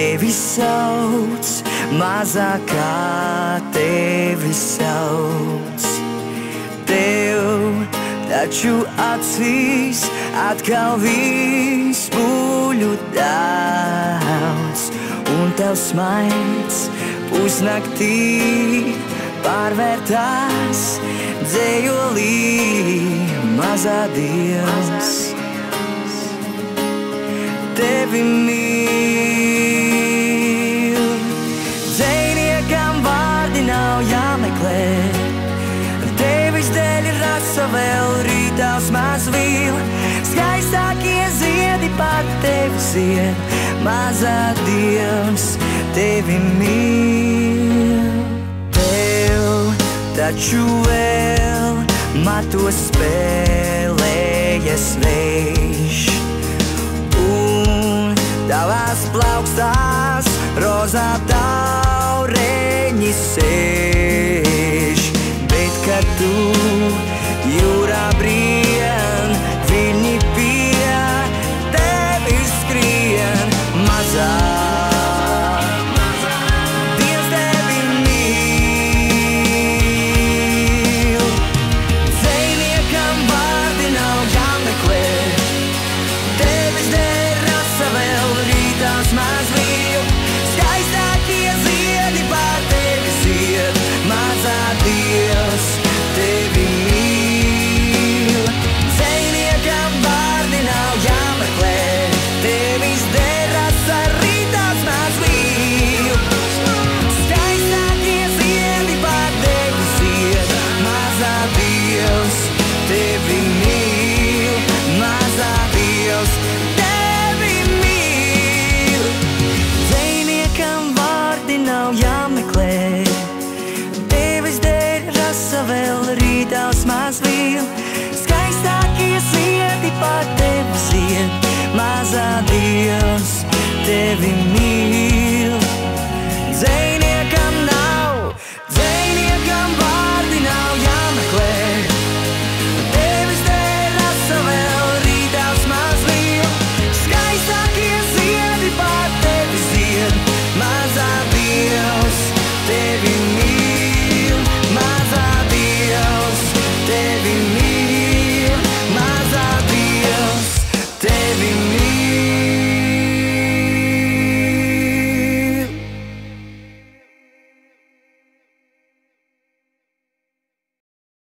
tevi sauc, mazākā tevi sauc. Tev taču acīs atkal viss spūļu daudz, un tev smaids pusnaktī pārvērtās dzējolī mazā Dievs. Tevi mīl, dzejniekam vārdi nav jāmeklē, tevis dēļ rasa vēl rītās mazvīl, skaistākie ziedi par tevi zied, mazā Dievs tevi mīl. Tev taču vēl matos spēlējas vējš, tavās plaukstās rozā taureņi sēž, bet kad tu jūrā brien, viņi pie tevis skrien mazā. Dievs tevi mīl, dzejniekam vārdi nav jāmeklē, tevis dēļ rasa vēl rītās mazvīl, skaistākie ziedi pār tevi zied, mazā Dievs tevi mīl. Dzejniekam vārdi nav jāmeklē, tevis dēļ rasa rītās mazvīl, skaistākie ziedi pār tevi zied, mazā Dievs tevi mīl, mazā Dievs tevi mīl. Dzejniekam vārdi nav jāmeklē, tevis dēļ rasa vēl rītās mazvīl, skaistākie ziedi pār tevi zied, mazā Dievs tevi mīl.